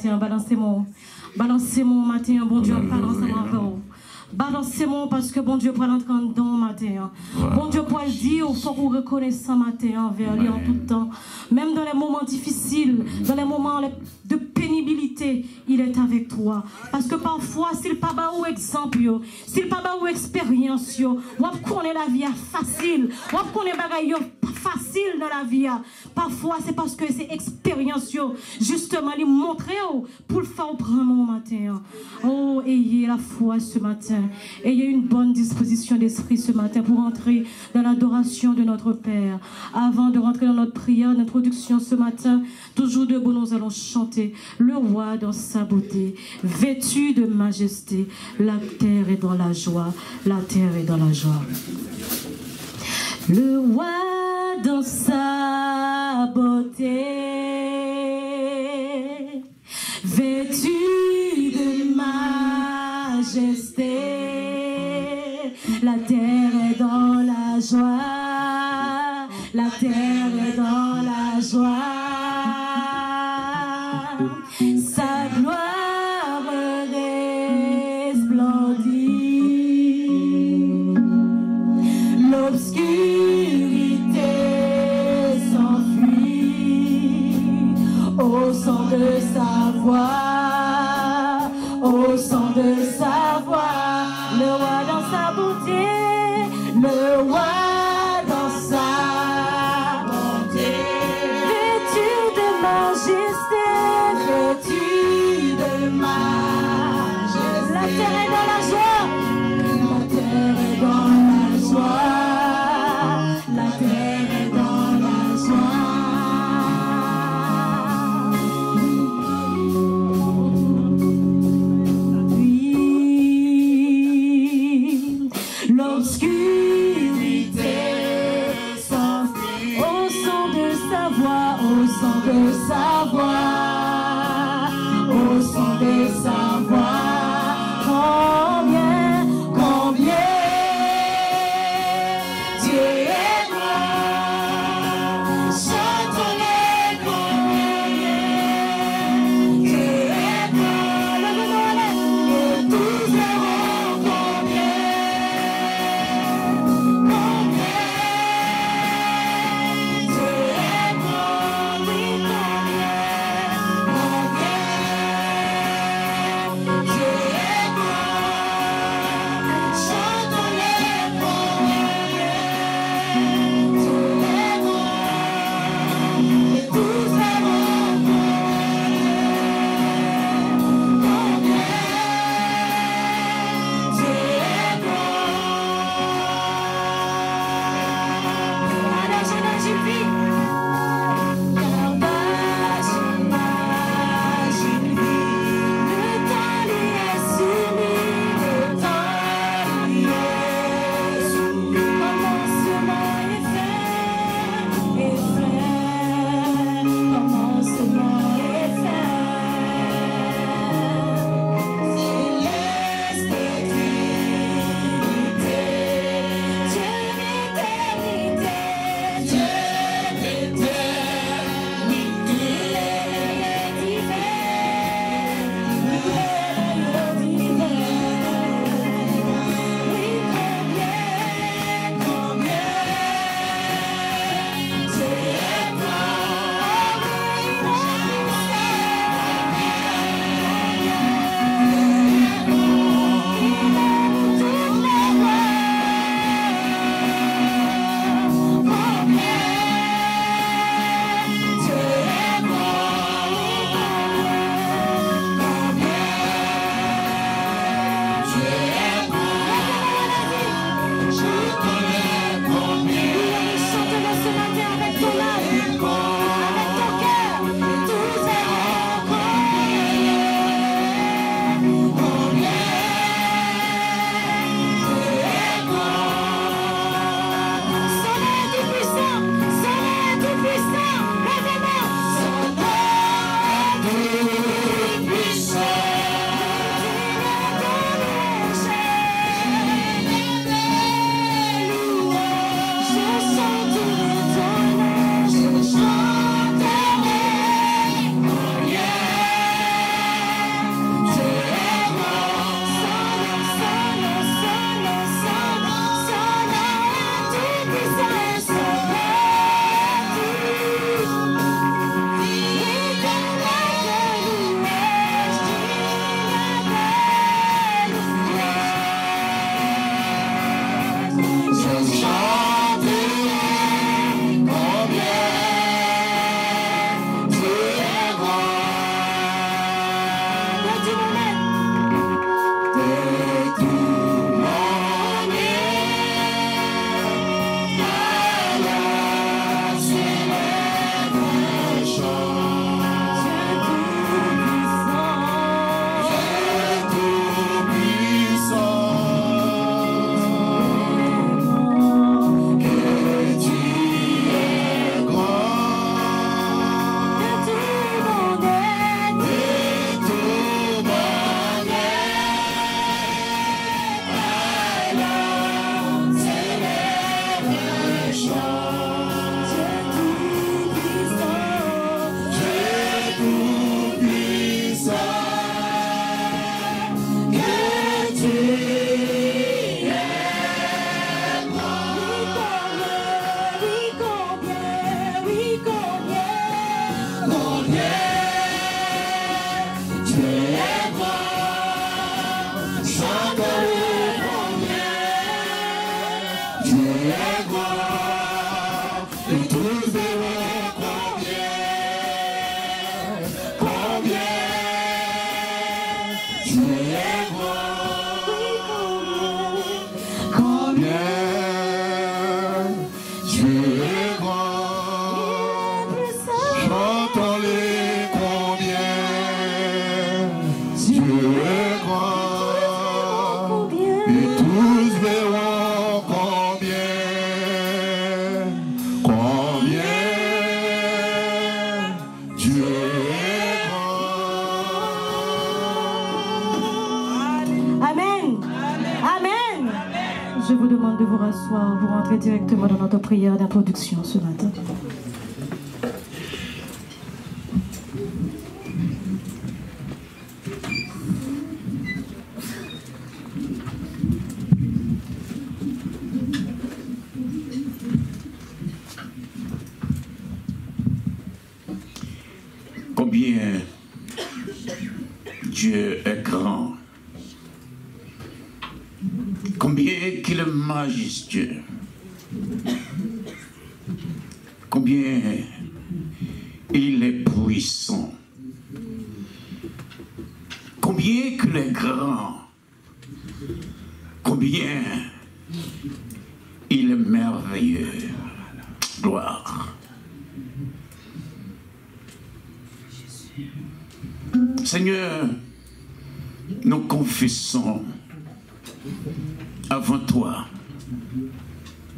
matin, balancez-moi matin, bon Dieu, balancez-moi avec vous. Balancez-moi parce que bon Dieu pour l'entrer dans matin. Bon Dieu pour le dire, il faut qu'on reconnaisse ça matin envers lui en tout temps. Même dans les moments difficiles, dans les moments de pénibilité, il est avec toi. Parce que parfois, s'il pas ba ou exemple, s'il pas ba ou expérience, on connaît la vie facile, on connaît bagaille facile dans la vie. Parfois, c'est parce que c'est expérience, justement, lui montrer pour le faire prendre mon matin. Oh, ayez la foi ce matin. Ayez une bonne disposition d'esprit ce matin pour entrer dans l'adoration de notre Père. Avant de rentrer dans notre prière d'introduction ce matin, toujours debout, nous allons chanter le roi dans sa beauté, vêtu de majesté. La terre est dans la joie, la terre est dans la joie. Le roi dans sa beauté, vêtu de majesté, la terre est dans la joie, la terre est dans la joie, sa gloire resplendit, l'obscurité s'enfuit au son de sa voix, au son de sa voix, le roi dans sa beauté, le roi dans sa bonté, vêtu de majesté, vêtu de majesté, la terre est dans la joie, la terre est dans la joie, la terre est dans la joie. L'obscurité s'enfuit au son de sa voix, au son de sa voix, au son de sa voix. Combien, combien Dieu est grand, chantons-les combien Dieu est grand, et tous verront combien. Dieu est grand, oui, combien. asseoir pour entrer directement dans notre prière d'introduction ce matin. Combien Dieu est grand, combien qu'il est majestueux, combien il est puissant, combien qu'il est grand, combien il est merveilleux. Gloire. Seigneur, nous confessons avant toi,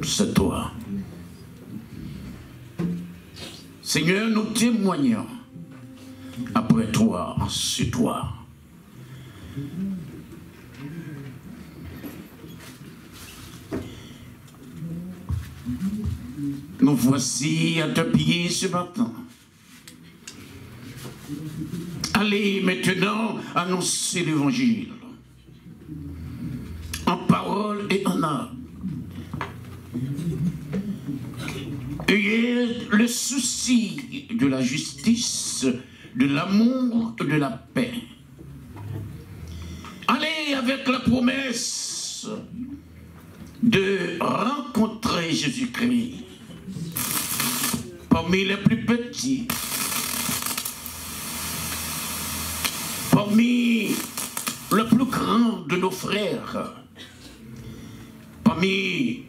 c'est toi. Seigneur, nous témoignons après toi, c'est toi. Nous voici à tes pieds ce matin. Allez maintenant annoncer l'évangile en parole et en âme. Ayez le souci de la justice, de l'amour et de la paix. Allez avec la promesse de rencontrer Jésus-Christ parmi les plus petits, parmi le plus grand de nos frères, parmi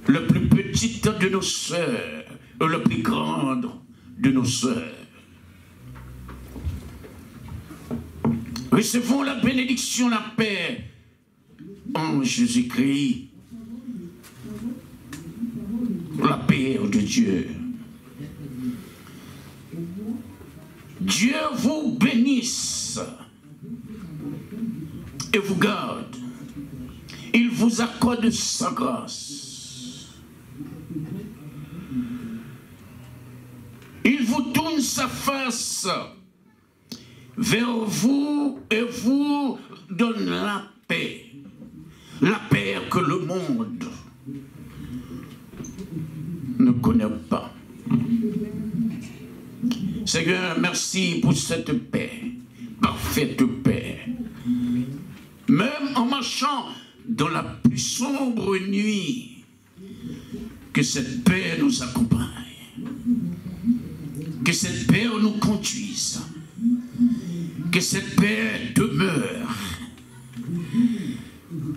le plus petit de nos sœurs et le plus grand de nos sœurs. Recevons la bénédiction, la paix en Jésus-Christ, la paix de Dieu. Dieu vous bénisse et vous garde. Il vous accorde sa grâce. Il vous tourne sa face vers vous et vous donne la paix que le monde ne connaît pas. Seigneur, merci pour cette paix, parfaite paix. Même en marchant dans la plus sombre nuit, que cette paix nous accompagne, que cette paix nous conduise, que cette paix demeure.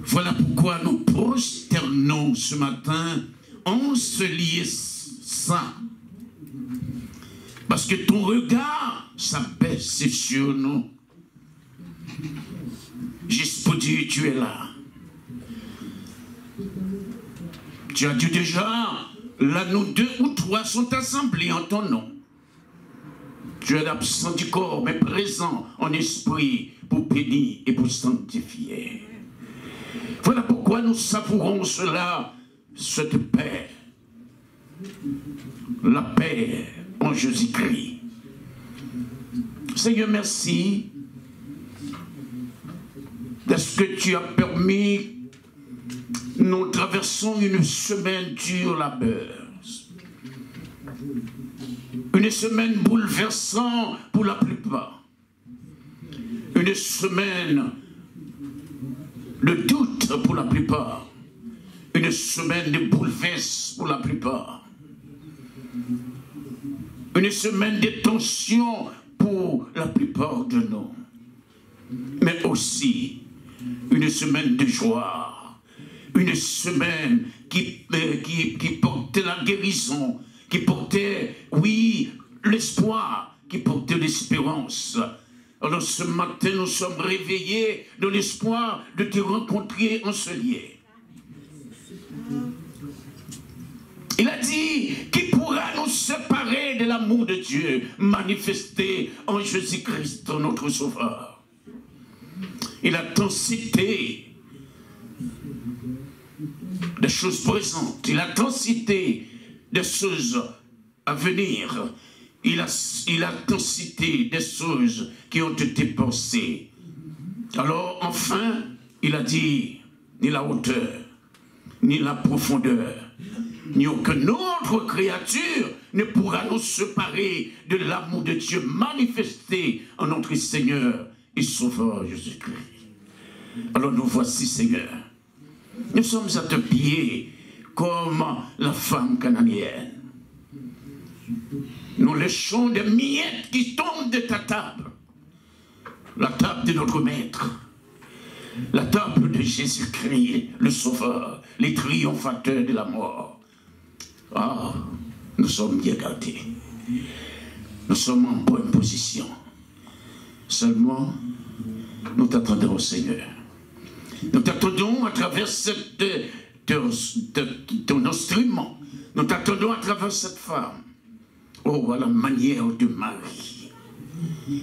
Voilà pourquoi nous prosternons ce matin en ce lieu saint. Parce que ton regard s'abaisse sur nous. Juste pour dire, tu es là. Tu as dit déjà, là nous 2 ou 3 sont assemblés en ton nom. Tu es absent du corps, mais présent en esprit pour bénir et pour sanctifier. Voilà pourquoi nous savourons cela, cette paix. La paix en Jésus-Christ. Seigneur, merci de ce que tu as permis. Nous traversons une semaine dure labeur. Une semaine bouleversante pour la plupart. Une semaine de doute pour la plupart. Une semaine de bouleverse pour la plupart. Une semaine de tension pour la plupart de nous. Mais aussi une semaine de joie. Une semaine qui portait la guérison, qui portait, oui, l'espoir, qui portait l'espérance. Alors ce matin, nous sommes réveillés dans l'espoir de te rencontrer en ce lieu. Il a dit, qui pourra nous séparer de l'amour de Dieu manifesté en Jésus-Christ, notre Sauveur. Il a tant cité des choses présentes et l'intensité des choses à venir. Il a l'intensité des choses qui ont été pensées. Alors enfin, il a dit, ni la hauteur, ni la profondeur, ni aucune autre créature ne pourra nous séparer de l'amour de Dieu manifesté en notre Seigneur et Sauveur Jésus-Christ. Alors nous voici, Seigneur. Nous sommes à tes pieds comme la femme cananéenne. Nous léchons des miettes qui tombent de ta table. La table de notre Maître. La table de Jésus-Christ, le Sauveur, les triomphateurs de la mort. Ah, nous sommes bien gardés. Nous sommes en bonne position. Seulement, nous t'attendons, Seigneur. Nous t'attendons à travers ton instrument. Nous t'attendons à travers cette femme. Oh, à la manière de Marie,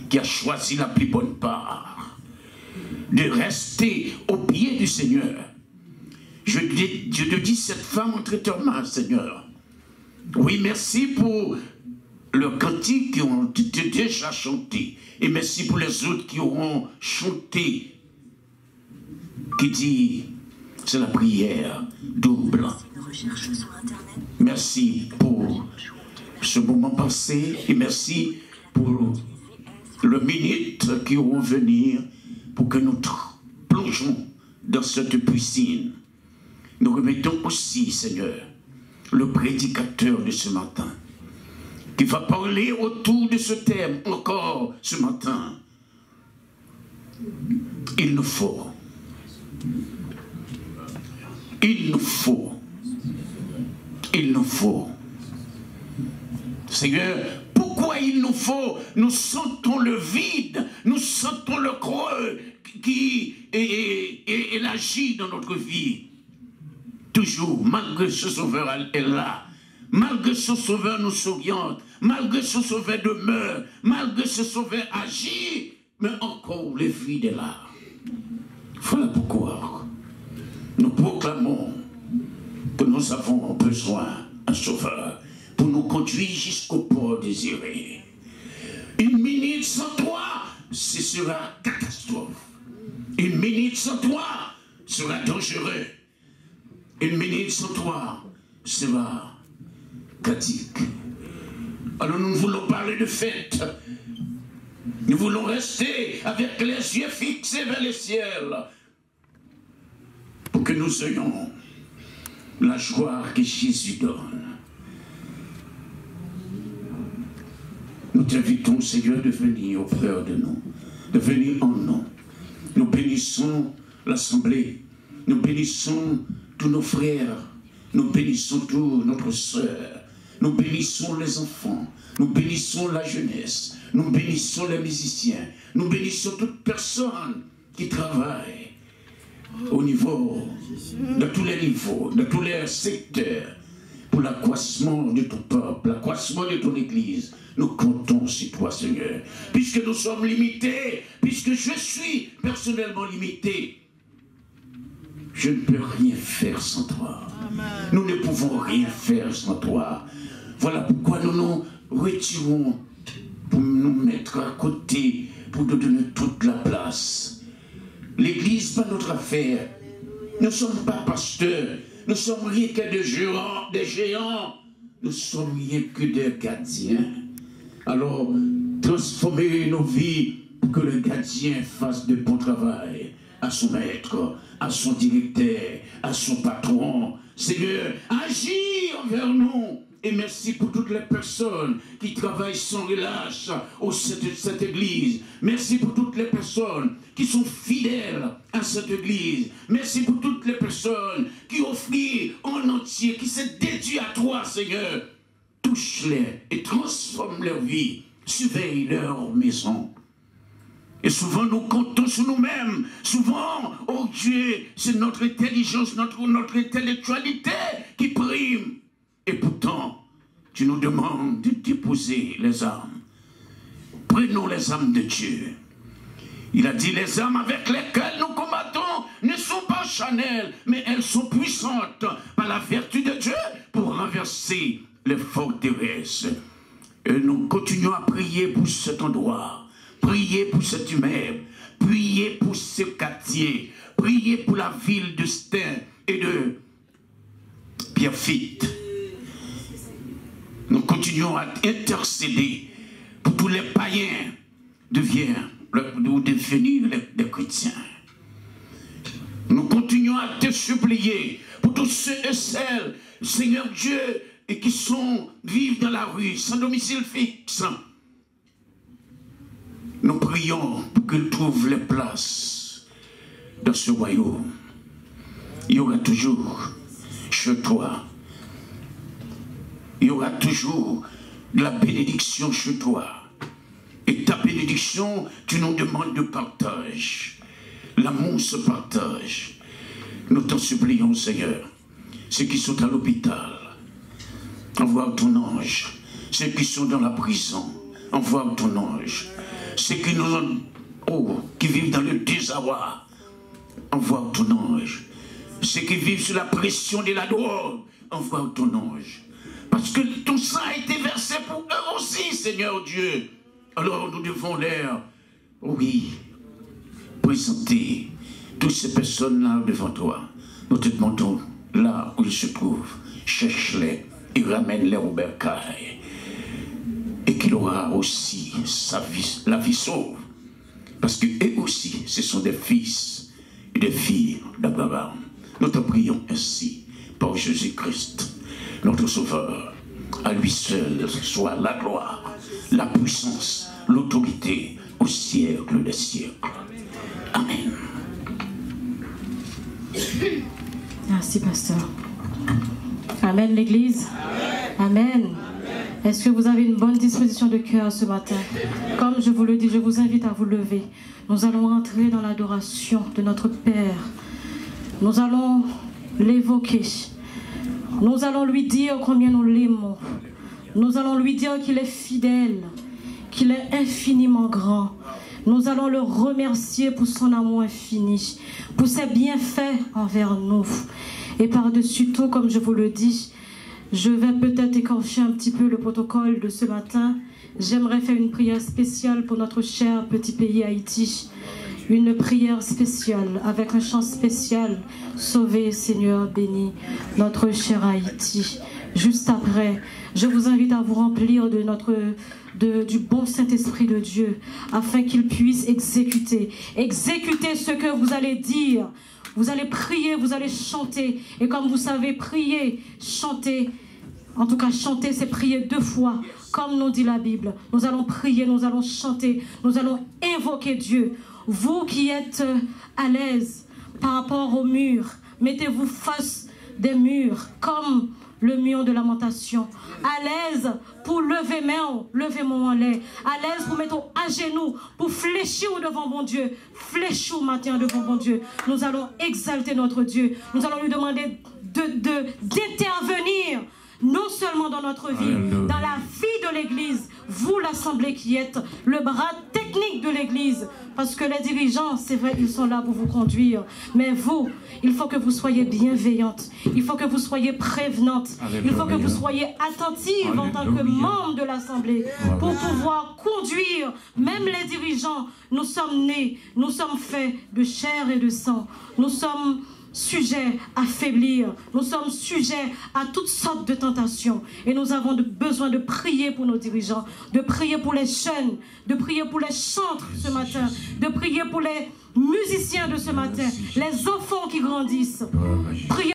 qui a choisi la plus bonne part, de rester au pied du Seigneur. Je te dis cette femme entre tes mains, Seigneur. Oui, merci pour le cantique qui ont été déjà chantés. Et merci pour les autres qui auront chanté. Qui dit, c'est la prière double. Merci pour ce moment passé et merci pour le minute qui vont venir pour que nous plongeons dans cette piscine. Nous remettons aussi, Seigneur, le prédicateur de ce matin qui va parler autour de ce thème encore ce matin. Il nous faut. Seigneur, pourquoi il nous faut? Nous sentons le vide, nous sentons le creux qui agit dans notre vie. Toujours, malgré ce Sauveur est là, malgré ce Sauveur nous s'oriente, malgré ce Sauveur demeure, malgré ce Sauveur agit, mais encore le vide est là. Voilà pourquoi nous proclamons que nous avons besoin d'un Sauveur pour nous conduire jusqu'au port désiré. Une minute sans toi, ce sera catastrophe. Une minute sans toi sera dangereux. Une minute sans toi sera caduque. Alors nous voulons parler de fête. Nous voulons rester avec les yeux fixés vers le ciel pour que nous ayons la joie que Jésus donne. Nous t'invitons, Seigneur, de venir auprès de nous, de venir en nous. Nous bénissons l'Assemblée, nous bénissons tous nos frères, nous bénissons tous notre sœurs, nous bénissons les enfants, nous bénissons la jeunesse, nous bénissons les musiciens, nous bénissons toute personne qui travaille au niveau, de tous les niveaux, de tous les secteurs, pour l'accroissement de ton peuple, l'accroissement de ton Église. Nous comptons sur toi, Seigneur. Puisque nous sommes limités, puisque je suis personnellement limité, je ne peux rien faire sans toi. Amen. Nous ne pouvons rien faire sans toi. Voilà pourquoi nous nous retirons pour nous mettre à côté, pour nous donner toute la place. L'Église, pas notre affaire. Nous ne sommes pas pasteurs. Nous ne sommes rien que des géants. Nous ne sommes rien que des gardiens. Alors, transformez nos vies pour que le gardien fasse de bon travail à son maître, à son directeur, à son patron. Seigneur, agis envers nous. Et merci pour toutes les personnes qui travaillent sans relâche au sein de cette église. Merci pour toutes les personnes qui sont fidèles à cette église. Merci pour toutes les personnes qui offrent en entier, qui se dédient à toi, Seigneur. Touche-les et transforme leur vie. Surveille leur maison. Et souvent nous comptons sur nous-mêmes. Souvent, oh Dieu, c'est notre intelligence, notre intellectualité qui prime. Et pourtant, tu nous demandes de déposer les âmes. Prenons les âmes de Dieu. Il a dit, les âmes avec lesquelles nous combattons ne sont pas charnelles, mais elles sont puissantes par la vertu de Dieu pour renverser les forteresses. Et nous continuons à prier pour cet endroit, prier pour cet immeuble, prier pour ce quartier, prier pour la ville de Stein et de Pierrefitte. Nous continuons à intercéder pour tous les païens devenir des chrétiens. Nous continuons à te supplier pour tous ceux et celles, Seigneur Dieu, et qui vivent dans la rue, sans domicile fixe. Nous prions pour qu'ils trouvent les places dans ce royaume. Il y aura toujours chez toi, il y aura toujours de la bénédiction chez toi. Et ta bénédiction, tu nous demandes de partage. L'amour se partage. Nous t'en supplions, Seigneur. Ceux qui sont à l'hôpital, envoie ton ange. Ceux qui sont dans la prison, envoie ton ange. Ceux qui vivent dans le désarroi, envoie ton ange. Ceux qui vivent sous la pression de la drogue, envoie ton ange. Parce que ton sang a été versé pour eux aussi, Seigneur Dieu. Alors nous devons leur, présenter toutes ces personnes-là devant toi. Nous te demandons là où ils se trouvent, cherche-les et ramène-les au bercail. Et qu'il aura aussi la vie sauve. Parce qu'eux aussi, ce sont des fils et des filles d'Abraham. Nous te prions ainsi par Jésus-Christ, notre Sauveur. À lui seul soit la gloire, la puissance, l'autorité au siècle des siècles. Amen. Merci, pasteur. Amen, l'Église. Amen. Est-ce que vous avez une bonne disposition de cœur ce matin? Comme je vous le dis, je vous invite à vous lever. Nous allons entrer dans l'adoration de notre Père. Nous allons l'évoquer. Nous allons lui dire combien nous l'aimons. Nous allons lui dire qu'il est fidèle, qu'il est infiniment grand. Nous allons le remercier pour son amour infini, pour ses bienfaits envers nous. Et par-dessus tout, comme je vous le dis, je vais peut-être écorcher un petit peu le protocole de ce matin. J'aimerais faire une prière spéciale pour notre cher petit pays Haïti. Une prière spéciale, avec un chant spécial. Sauvé, Seigneur, béni, notre cher Haïti. Juste après, je vous invite à vous remplir du bon Saint-Esprit de Dieu, afin qu'il puisse exécuter ce que vous allez dire. Vous allez prier, vous allez chanter. Et comme vous savez, prier, chanter, en tout cas chanter, c'est prier 2 fois, comme nous dit la Bible. Nous allons prier, nous allons chanter, nous allons invoquer Dieu. Vous qui êtes à l'aise par rapport aux murs, mettez-vous face des murs, comme le mur de lamentation. À l'aise pour lever main, levez mon en l'air. À l'aise pour mettre à genoux, pour fléchir devant bon Dieu. Fléchir matin devant bon Dieu. Nous allons exalter notre Dieu. Nous allons lui demander d'intervenir, non seulement dans notre vie, dans la vie de l'Église. Vous, l'Assemblée qui êtes le bras technique de l'Église. Parce que les dirigeants, c'est vrai, ils sont là pour vous conduire. Mais vous, il faut que vous soyez bienveillante. Il faut que vous soyez prévenante. Il faut que vous soyez attentive en tant que membre de l'Assemblée pour pouvoir conduire. Même les dirigeants, nous sommes nés, nous sommes faits de chair et de sang. Nous sommes sujets à faiblir, nous sommes sujets à toutes sortes de tentations et nous avons besoin de prier pour nos dirigeants, de prier pour les jeunes, de prier pour les chantres ce matin, de prier pour les musiciens de ce matin, les enfants qui grandissent. Priez